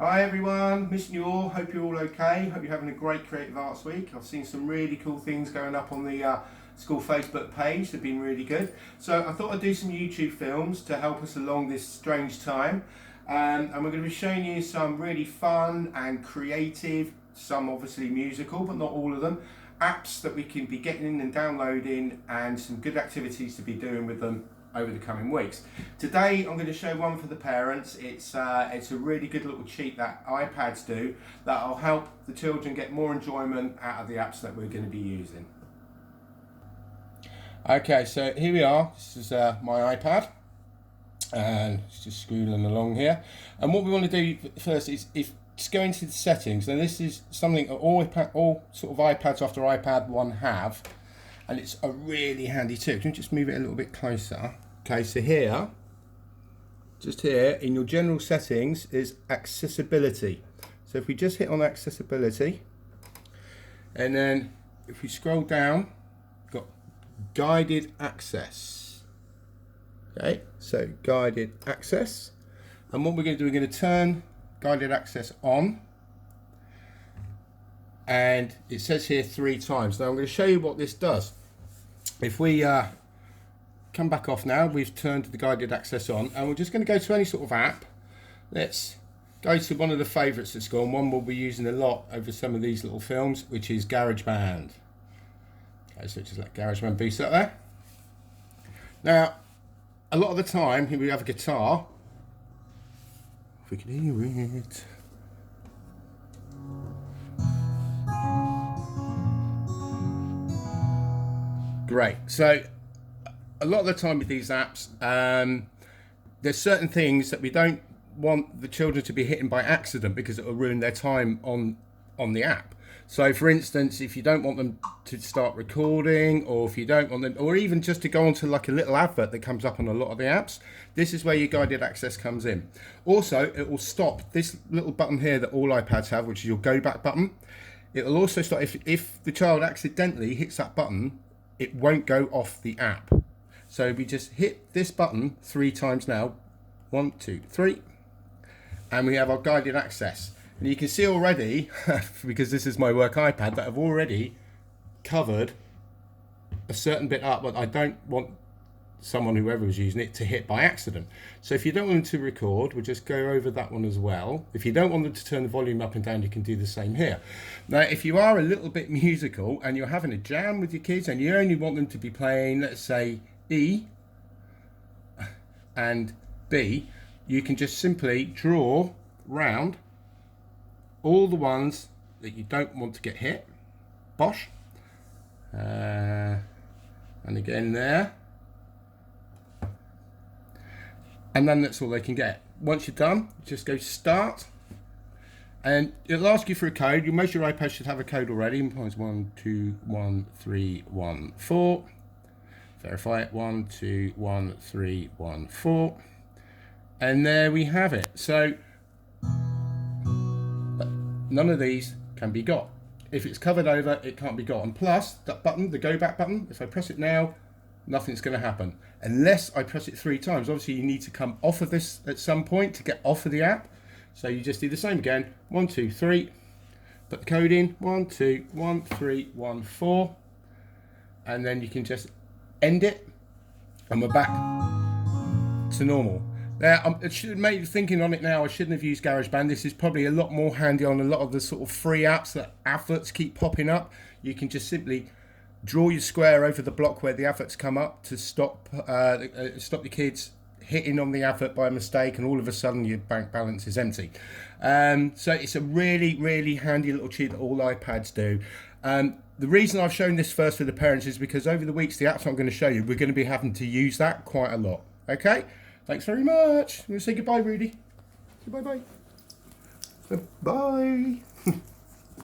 Hi everyone, missing you all. Hope you're all okay. Hope you're having a great Creative Arts Week. I've seen some really cool things going up on the school Facebook page. They've been really good. So I thought I'd do some YouTube films to help us along this strange time. And we're going to be showing you some really fun and creative, some obviously musical, but not all of them, apps that we can be getting in and downloading, and some good activities to be doing with them over the coming weeks. Today I'm going to show one for the parents. It's a really good little cheat that iPads do that'll help the children get more enjoyment out of the apps that we're going to be using. Okay, so here we are. This is my iPad, and it's just scrolling along here. And what we want to do first is just go into the settings. Now this is something that all sort of iPads after iPad 1 have. And it's a really handy tip. Can you just move it a little bit closer? Okay, so here, just here in your general settings is accessibility. So if we just hit on accessibility, and then if we scroll down, we've got guided access. Okay, so guided access. And what we're going to do, we're going to turn guided access on. And it says here 3 times. Now I'm going to show you what this does. If we come back off now, we've turned the guided access on, and we're just going to go to any sort of app. Let's go to one of the favourites at school, and one we'll be using a lot over some of these little films, which is GarageBand. Okay, so just let GarageBand be set there. Now, a lot of the time, here we have a guitar. If we can hear it. Great. So a lot of the time with these apps, there's certain things that we don't want the children to be hitting by accident because it will ruin their time on the app. So for instance, if you don't want them to start recording, or if you don't want them, or even just to go onto like a little advert that comes up on a lot of the apps, this is where your guided access comes in. Also, it will stop this little button here that all iPads have, which is your go back button. It will also stop if the child accidentally hits that button. It won't go off the app. So we just hit this button 3 times now. 1, 2, 3. And we have our guided access. And you can see already, because this is my work iPad, that I've already covered a certain bit up, but I don't want someone, whoever was using it, to hit by accident. So if you don't want them to record, we'll just go over that one as well. If you don't want them to turn the volume up and down, you can do the same here. Now, if you are a little bit musical and you're having a jam with your kids and you only want them to be playing, let's say, E and B, you can just simply draw round all the ones that you don't want to get hit. Bosh. And again there. And then that's all they can get. Once you're done, just go start, and it'll ask you for a code. Most of your iPads should have a code already. Mine's 121314. Verify it. 121314. And there we have it. So none of these can be got. If it's covered over, it can't be got. And plus, that button, the go back button, if I press it now, nothing's going to happen unless I press it 3 times. Obviously, you need to come off of this at some point to get off of the app. So you just do the same again. 1, 2, 3. Put the code in. 1, 2, 1, 3, 1, 4. And then you can just end it, and we're back to normal. Now, maybe thinking on it now, I shouldn't have used GarageBand. This is probably a lot more handy on a lot of the sort of free apps that adverts keep popping up. You can just simply draw your square over the block where the adverts come up to stop your kids hitting on the advert by mistake, and all of a sudden your bank balance is empty. So it's a really, really handy little cheat that all iPads do. The reason I've shown this first for the parents is because over the weeks, the apps I'm going to show you, we're going to be having to use that quite a lot. Okay? Thanks very much. I'm going to say goodbye, Rudy. Say bye-bye. Bye.